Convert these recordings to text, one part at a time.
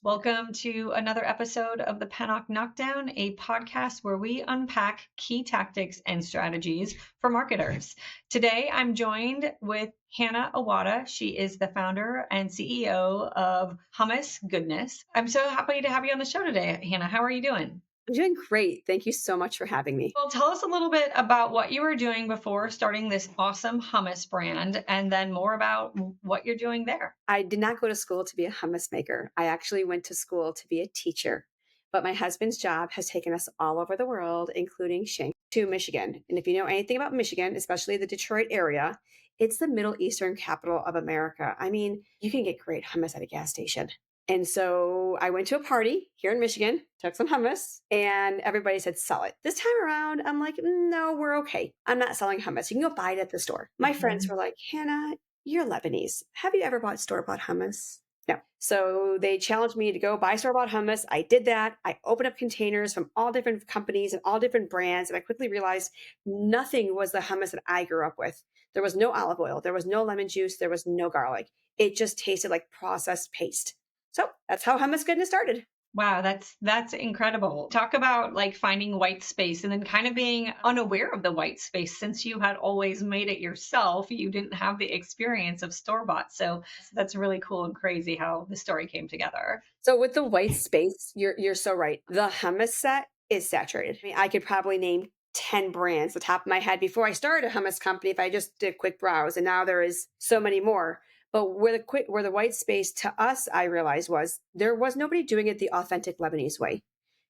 Welcome to another episode of the Pennock Knockdown, a podcast where we unpack key tactics and strategies for marketers. Today, I'm joined with Hannah Awada. She is the founder and CEO of Hummus Goodness. I'm so happy to have you on the show today, Hannah. How are you doing? I'm doing great. Thank you so much for having me. Well, tell us a little bit about what you were doing before starting this awesome hummus brand, and then more about what you're doing there. I did not go to school to be a hummus maker. I actually went to school to be a teacher. But my husband's job has taken us all over the world, including Shanghai, to Michigan. And if you know anything about Michigan, especially the Detroit area, it's the Middle Eastern capital of America. I mean, you can get great hummus at a gas station. And so I went to a party here in Michigan, took some hummus, and everybody said, sell it. This time around, I'm like, no, we're okay. I'm not selling hummus. You can go buy it at the store. My friends were like, Hannah, you're Lebanese. Have you ever bought store-bought hummus? No. So they challenged me to go buy store-bought hummus. I did that. I opened up containers from all different companies and all different brands. And I quickly realized nothing was the hummus that I grew up with. There was no olive oil. There was no lemon juice. There was no garlic. It just tasted like processed paste. So that's how Hummus Goodness started. Wow, that's incredible. Talk about like finding white space and then kind of being unaware of the white space since you had always made it yourself. You didn't have the experience of store-bought. So that's really cool and crazy how the story came together. So with the white space, you're so right. The hummus set is saturated. I mean, I could probably name 10 brands at the top of my head before I started a hummus company if I just did a quick browse. And now there is so many more. But where the white space to us, I realized was there was nobody doing it the authentic Lebanese way.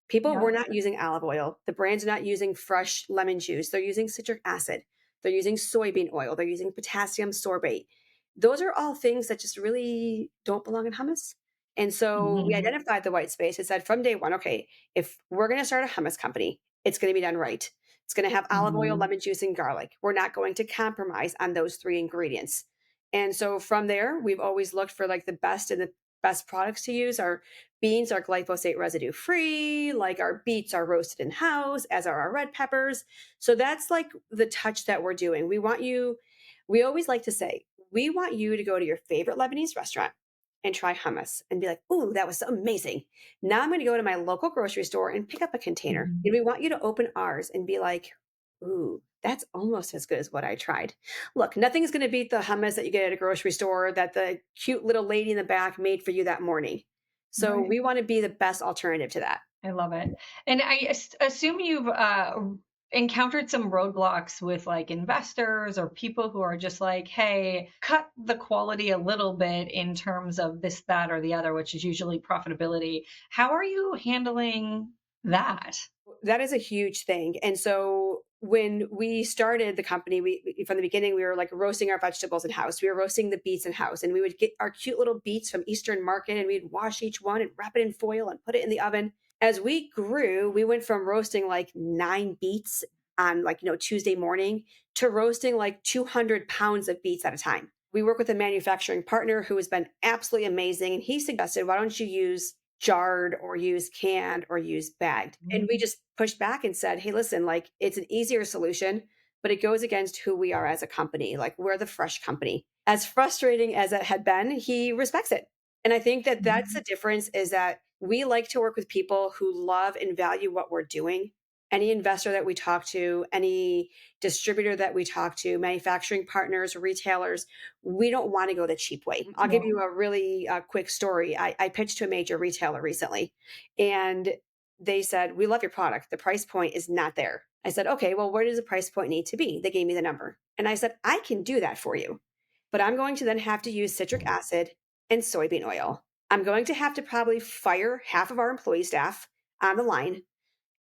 People Yeah. were not using olive oil. The brands are not using fresh lemon juice. They're using citric acid. They're using soybean oil. They're using potassium sorbate. Those are all things that just really don't belong in hummus. And so we Mhm. identified the white space and said from day one, okay, if we're going to start a hummus company, it's going to be done right. It's going to have olive oil, Mhm. lemon juice, and garlic. We're not going to compromise on those three ingredients. And so from there, we've always looked for like the best and the best products to use. Our beans are glyphosate residue free, like our beets are roasted in house, as are our red peppers. So that's like the touch that we're doing. We always like to say, we want you to go to your favorite Lebanese restaurant and try hummus and be like, ooh, that was so amazing. Now I'm going to go to my local grocery store and pick up a container. Mhm. And we want you to open ours and be like, ooh, that's almost as good as what I tried. Look, nothing's going to beat the hummus that you get at a grocery store that the cute little lady in the back made for you that morning. So Right. we want to be the best alternative to that. I love it. And assume you've encountered some roadblocks with like investors or people who are just like, hey, cut the quality a little bit in terms of this, that, or the other, which is usually profitability. How are you handling that? That is a huge thing. And so when we started the company, from the beginning, we were like roasting our vegetables in house. We were roasting the beets in house, and we would get our cute little beets from Eastern Market, and we'd wash each one and wrap it in foil and put it in the oven. As we grew, we went from roasting like 9 beets on Tuesday morning to roasting like 200 pounds of beets at a time. We work with a manufacturing partner who has been absolutely amazing, and he suggested, why don't you use jarred or use canned or use bagged? And we just pushed back and said, hey, listen, like it's an easier solution, but it goes against who we are as a company. Like we're the fresh company. As frustrating as it had been, he respects it. And I think that that's the Mhm. difference, is that we like to work with people who love and value what we're doing. Any investor that we talk to, any distributor that we talk to, manufacturing partners, retailers, we don't want to go the cheap way. I'll give Yeah. you a really quick story. I pitched to a major retailer recently, and they said, we love your product. The price point is not there. I said, okay, well, where does the price point need to be? They gave me the number. And I said, I can do that for you, but I'm going to then have to use citric acid and soybean oil. I'm going to have to probably fire half of our employee staff on the line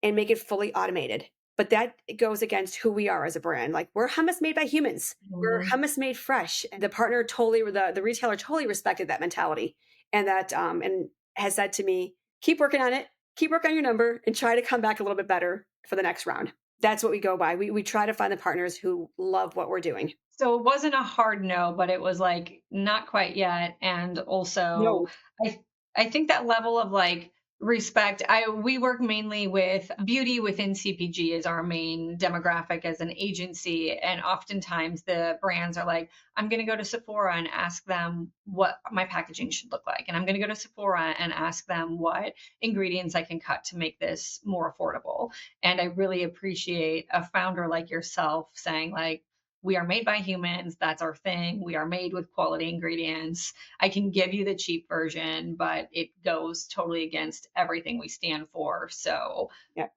and make it fully automated. But that goes against who we are as a brand. Like we're hummus made by humans. We're Mhm. hummus made fresh. And the retailer totally respected that mentality, and has said to me, keep working on it, keep working on your number, and try to come back a little bit better for the next round. That's what we go by. We try to find the partners who love what we're doing. So it wasn't a hard no, but it was like not quite yet. And also, No. I I think that level of like Respect. We work mainly with beauty within CPG is our main demographic as an agency, and oftentimes the brands are like, I'm going to go to Sephora and ask them what my packaging should look like, and I'm going to go to Sephora and ask them what ingredients I can cut to make this more affordable. And I really appreciate a founder like yourself saying like, we are made by humans. That's our thing. We are made with quality ingredients. I can give you the cheap version, but it goes totally against everything we stand for. So Yeah.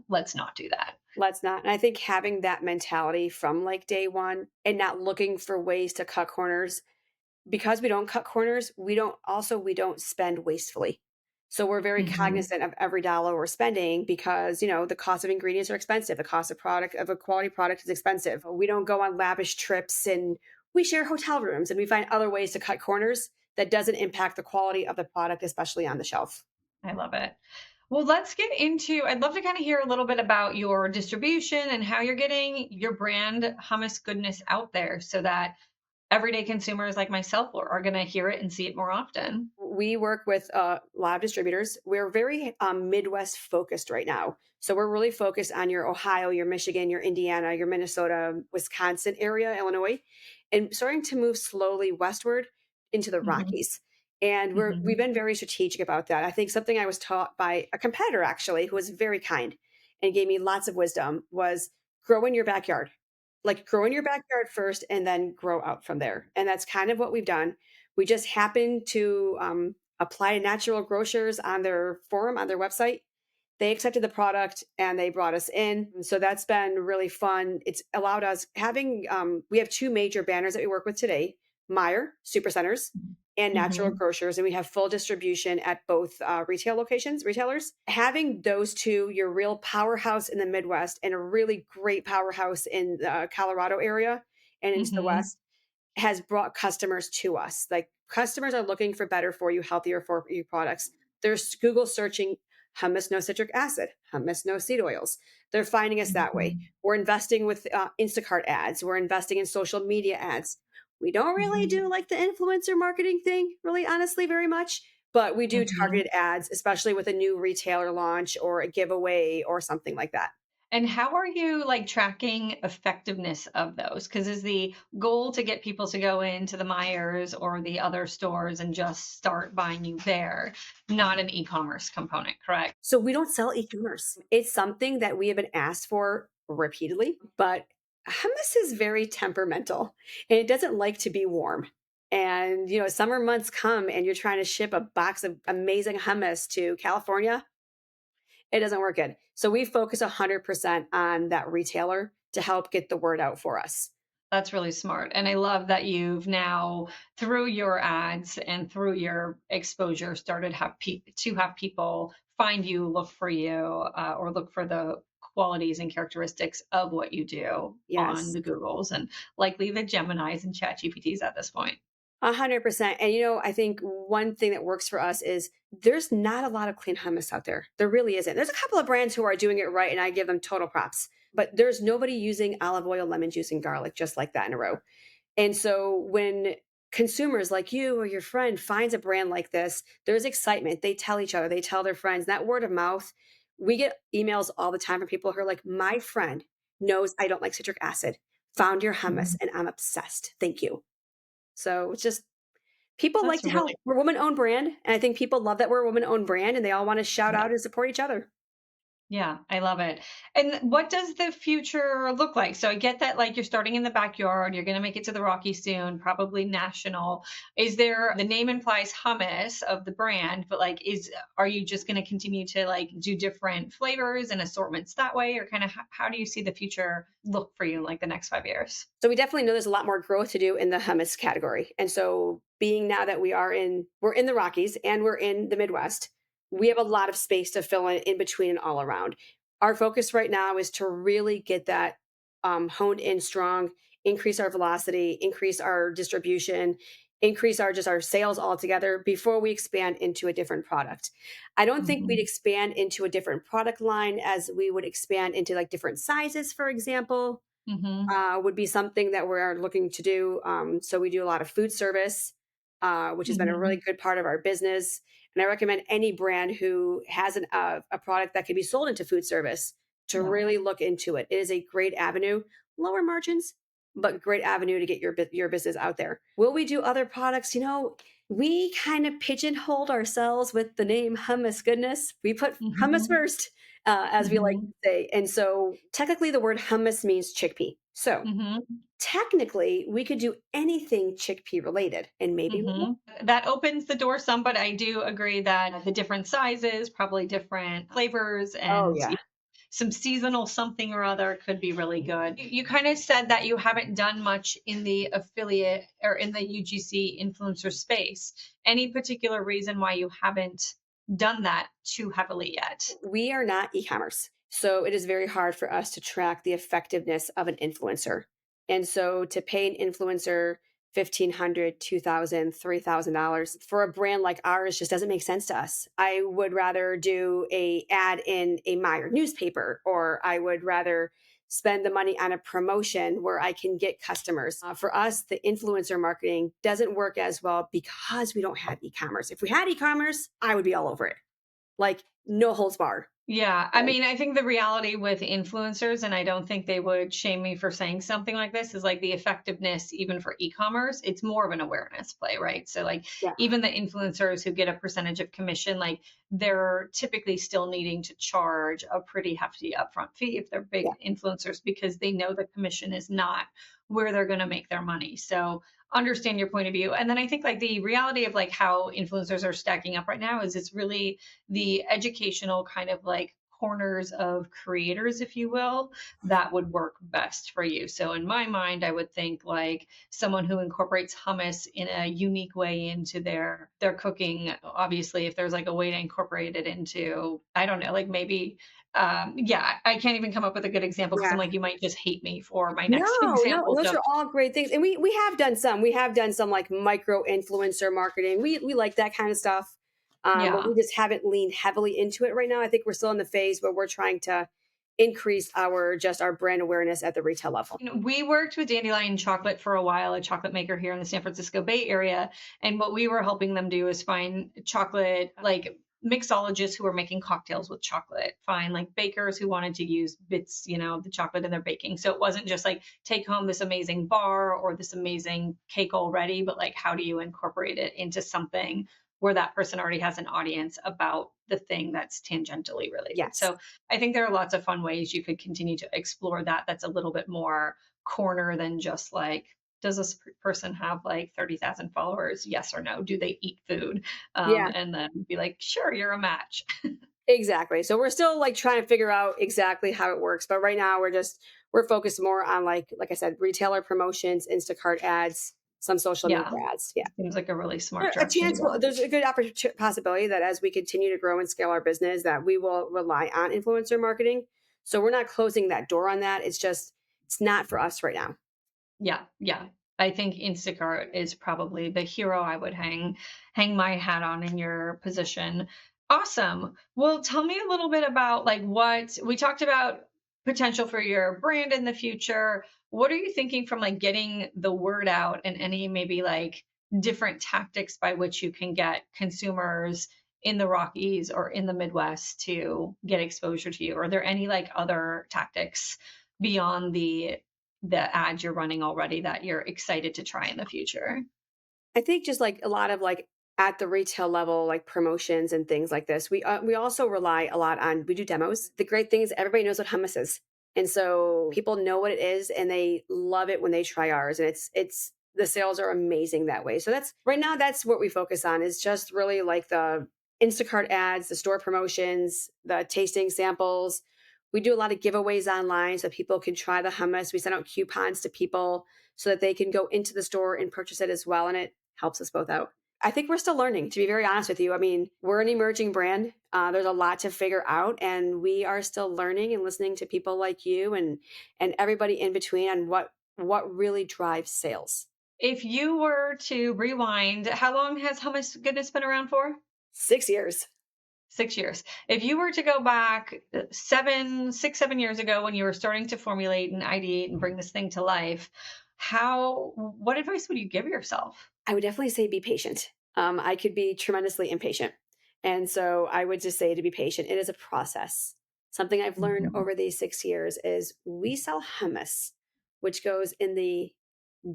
let's not do that. Let's not. And I think having that mentality from like day one and not looking for ways to cut corners, because we don't cut corners, we don't spend wastefully. So we're very Hmm. cognizant of every dollar we're spending because, the cost of ingredients are expensive. The cost of a quality product is expensive. We don't go on lavish trips and we share hotel rooms and we find other ways to cut corners that doesn't impact the quality of the product, especially on the shelf. I love it. Well, let's get into, I'd love to kind of hear a little bit about your distribution and how you're getting your brand Hummus Goodness out there so that everyday consumers like myself are going to hear it and see it more often. We work with a lot of distributors. We're very Midwest focused right now. So we're really focused on your Ohio, your Michigan, your Indiana, your Minnesota, Wisconsin area, Illinois, and starting to move slowly westward into the Hmm. Rockies. And we've Hmm. been very strategic about that. I think something I was taught by a competitor actually, who was very kind and gave me lots of wisdom, was grow in your backyard. Like grow in your backyard first and then grow out from there. And that's kind of what we've done. We just happened to apply to Natural Grocers on their forum, on their website. They accepted the product and they brought us in. So that's been really fun. It's allowed us having, we have two major banners that we work with today: Meyer Supercenters and Natural Hmm. Grocers. And we have full distribution at both retailers. Having those two, your real powerhouse in the Midwest and a really great powerhouse in the Colorado area and into the Hmm. West, has brought customers to us. Like customers are looking for better for you, healthier for you products. They're Google searching hummus no citric acid, hummus no seed oils. They're finding us that way. Hmm. We're investing with Instacart ads. We're investing in social media ads. We don't really Hmm. do like the influencer marketing thing, really honestly, very much. But we do Hmm. targeted ads, especially with a new retailer launch or a giveaway or something like that. And how are you like tracking effectiveness of those? Because is the goal to get people to go into the Myers or the other stores and just start buying you there, not an e-commerce component, correct? So we don't sell e-commerce. It's something that we have been asked for repeatedly, but hummus is very temperamental and it doesn't like to be warm. And summer months come and you're trying to ship a box of amazing hummus to California, it doesn't work good. So we focus 100% on that retailer to help get the word out for us. That's really smart. And I love that you've now, through your ads and through your exposure, started to have people find you, look for you, or look for the qualities and characteristics of what you do on Yes. the Googles and likely the Geminis and Chat GPTs at this point. 100%. And I think one thing that works for us is there's not a lot of clean hummus out there. There really isn't. There's a couple of brands who are doing it right, and I give them total props. But there's nobody using olive oil, lemon juice, and garlic just like that in a row. And so when consumers like you or your friend finds a brand like this, there's excitement. They tell each other, they tell their friends. That word of mouth, we get emails all the time from people who are like, my friend knows I don't like citric acid, found your hummus, Mhm. and I'm obsessed. Thank you. So it's just people like That's to help. really We're woman owned brand. And I think people love that we're a woman owned brand and they all want to shout yeah. out and support each other. Yeah, I love it. And what does the future look like? So I get that like you're starting in the backyard, you're going to make it to the Rocky soon, probably national. Is there the name implies hummus of the brand, but like is are you just going to continue to like do different flavors and assortments that way or kind of how do you see the future look for you like the next 5 years? So we definitely know there's a lot more growth to do in the hummus category. And so being now that we're in the Rockies and we're in the Midwest, we have a lot of space to fill in between and all around. Our focus right now is to really get that honed in strong, increase our velocity, increase our distribution, increase our sales altogether before we expand into a different product. I don't think we'd Mhm. expand into a different product line as we would expand into like different sizes, for example, Mhm. would be something that we're looking to do. So we do a lot of food service. which has been a really Hmm. good part of our business. And I recommend any brand who has a product that can be sold into food service to Yeah. really look into it. It is a great avenue, lower margins, but great avenue to get your business out there. Will we do other products? We kind of pigeonholed ourselves with the name Hummus Goodness. We put hummus Hmm. first, as we like Hmm. to say. And so technically the word hummus means chickpea. So Hmm. technically we could do anything chickpea related and maybe we will. Hmm. That opens the door some, but I do agree that the different sizes, probably different flavors, Oh and yeah. some seasonal something or other could be really good. You kind of said that you haven't done much in the affiliate or in the UGC influencer space. Any particular reason why you haven't done that too heavily yet? We are not e-commerce. So it is very hard for us to track the effectiveness of an influencer. And so to pay an influencer 1,500, 2,000, $3,000 for a brand like ours just doesn't make sense to us. I would rather do a ad in a Meyer newspaper, or I would rather spend the money on a promotion where I can get customers. For us, the influencer marketing doesn't work as well because we don't have e-commerce. If we had e-commerce, I would be all over it, like no holds barred. Yeah, I mean, I think the reality with influencers, and I don't think they would shame me for saying something like this, is like the effectiveness, even for e-commerce, it's more of an awareness play, right? So, like, Yeah, even the influencers who get a percentage of commission, like, they're typically still needing to charge a pretty hefty upfront fee if they're yeah, big influencers because they know the commission is not where they're going to make their money. So, understand your point of view. And then I think, like, the reality of like how influencers are stacking up right now is it's really the educational kind of like corners of creators, if you will, that would work best for you. So in my mind, I would think like someone who incorporates hummus in a unique way into their cooking. Obviously, if there's like a way to incorporate it into, I don't know, like maybe yeah, I can't even come up with a good example because I'm yeah. like, you might just hate me for my next No, no, example. those So are all great things, and we have done some. We have done some like micro influencer marketing. We like that kind of stuff, but yeah. we just haven't leaned heavily into it right now. I think we're still in the phase where we're trying to increase our brand awareness at the retail level. We worked with Dandelion Chocolate for a while, a chocolate maker here in the San Francisco Bay Area. And what we were helping them do is find chocolate, like mixologists who were making cocktails with chocolate, find like bakers who wanted to use bits, of the chocolate in their baking. So it wasn't just like take home this amazing bar or this amazing cake already, but like how do you incorporate it into something where that person already has an audience about the thing that's tangentially related. Yes. So I think there are lots of fun ways you could continue to explore that. That's a little bit more corner than just like, does this person have like 30,000 followers? Yes or no? Do they eat food? Yeah. And then be like, sure, you're a match. Exactly. So we're still like trying to figure out exactly how it works, but right now we're focused more on like I said, retailer promotions, Instacart ads, some social media Yeah, ads. Yeah. seems like a really smart A direction to chance. go. There's a good possibility that as we continue to grow and scale our business, that we will rely on influencer marketing. So we're not closing that door on that. It's not for us right now. Yeah, yeah. I think Instacart is probably the hero I would hang my hat on in your position. Awesome. Well, tell me a little bit about like what we talked about potential for your brand in the future. What are you thinking from like getting the word out and any maybe like different tactics by which you can get consumers in the Rockies or in the Midwest to get exposure to you? Are there any like other tactics beyond the ads you're running already that you're excited to try in the future? I think just like a lot of like at the retail level, like promotions and things like this. We also rely a lot on we do demos. The great thing is everybody knows what hummus is, and so people know what it is, and they love it when they try ours. And it's the sales are amazing that way. So that's right now that's what we focus on is just really like the Instacart ads, the store promotions, the tasting samples. We do a lot of giveaways online so people can try the hummus. We send out coupons to people so that they can go into the store and purchase it as well. And it helps us both out. I think we're still learning, to be very honest with you. I mean, we're an emerging brand. There's a lot to figure out, and we are still learning and listening to people like you and everybody in between on what really drives sales. If you were to rewind, how long has Hummus Goodness been around for? 6 years. 6 years. If you were to go back 7 6 7 years ago when you were starting to formulate and ideate and bring this thing to life, what advice would you give yourself? I would definitely say be patient. I could be tremendously impatient. And so I would just say to be patient. It is a process. Something I've learned Mhm. over these 6 years is we sell hummus, which goes in the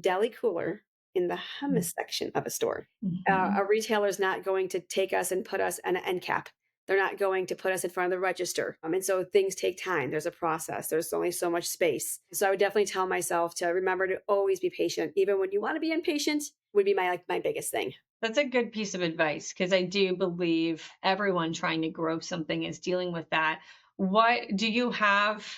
deli cooler in the hummus section of a store. A Mhm. retailer is not going to take us and put us on an end cap. They're not going to put us in front of the register. And so things take time. There's a process. There's only so much space. So I would definitely tell myself to remember to always be patient, even when you want to be impatient. Would be my biggest thing. That's a good piece of advice because I do believe everyone trying to grow something is dealing with that. What do you have,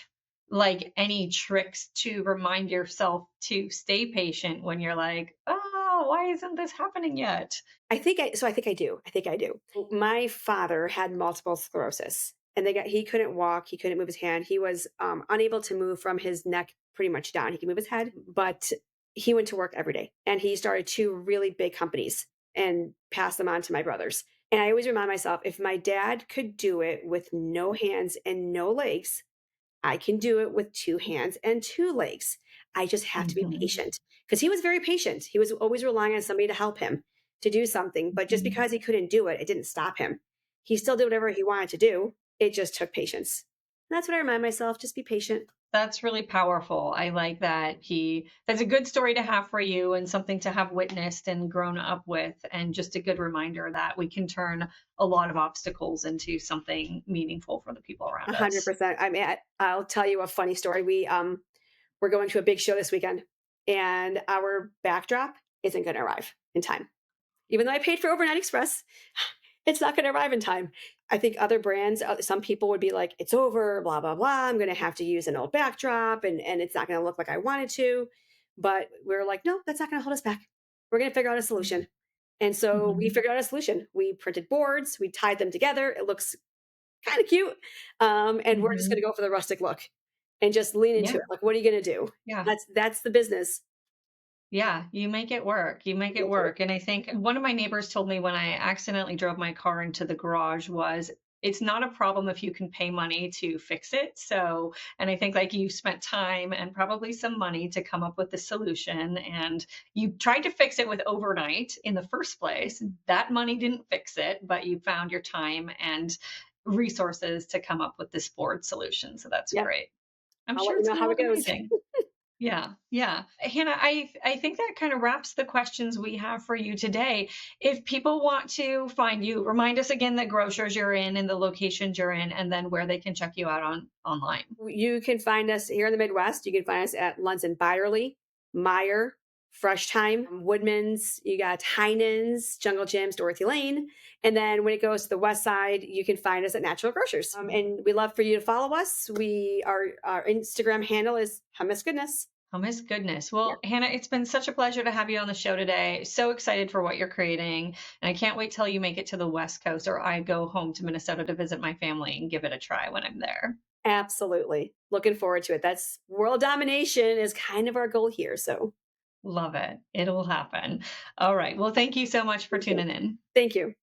like, any tricks to remind yourself to stay patient when you're like, "Oh, why isn't this happening yet?" I think I do. I think I do. My father had multiple sclerosis, and he couldn't walk, he couldn't move his hand. He was unable to move from his neck pretty much down. He could move his head, but he went to work every day, and he started two really big companies and passed them on to my brothers. And I always remind myself, if my dad could do it with no hands and no legs, I can do it with two hands and two legs. I just have to be Mhm. patient because he was very patient. He was always relying on somebody to help him to do something. But just Mhm. because he couldn't do it, it didn't stop him. He still did whatever he wanted to do. It just took patience. And that's what I remind myself, just be patient. That's really powerful. I like that that's a good story to have for you and something to have witnessed and grown up with, and just a good reminder that we can turn a lot of obstacles into something meaningful for the people A around hundred us. percent. I mean, I'll tell you a funny story. We're going to a big show this weekend, and our backdrop isn't going to arrive in time. Even though I paid for overnight express, it's not going to arrive in time. I think other brands, some people would be like, it's over, blah, blah, blah. I'm going to have to use an old backdrop and it's not going to look like I wanted to. But we are like, no, that's not going to hold us back. We're going to figure out a solution. And so we Mhm. figured out a solution. We printed boards, we tied them together. It looks kind of cute. And we're just going Mhm. to go for the rustic look and just lean into Yeah, it. Like, what are you going to do? yeah. That's the business. Yeah, you make it work. You make it Thank you. work. And I think one of my neighbors told me when I accidentally drove my car into the garage was, it's not a problem if you can pay money to fix it. So, and I think like you spent time and probably some money to come up with the solution, and you tried to fix it with overnight in the first place. That money didn't fix it, but you found your time and resources to come up with this board solution. So that's Yep. great. I'm I'll let sure you it's know going to how it look goes. amazing. Yeah, yeah. Hannah, I think that kind of wraps the questions we have for you today. If people want to find you, remind us again the grocers you're in and the locations you're in, and then where they can check you out online. You can find us here in the Midwest. You can find us at Lunds and Byerly, Meyer, Fresh Time, Woodman's. You got Heinen's, Jungle Gyms, Dorothy Lane. And then when it goes to the West Side, you can find us at Natural Grocers. And we love for you to follow us. Our Instagram handle is Hummus Goodness. Hummus Goodness. Yeah, Well, Hannah, it's been such a pleasure to have you on the show today. So excited for what you're creating. And I can't wait till you make it to the West Coast or I go home to Minnesota to visit my family and give it a try when I'm there. absolutely. Looking forward to it. That's world domination is kind of our goal here. So Love it. It'll happen. All right. Well, thank you so much for thank you. tuning in. Thank you.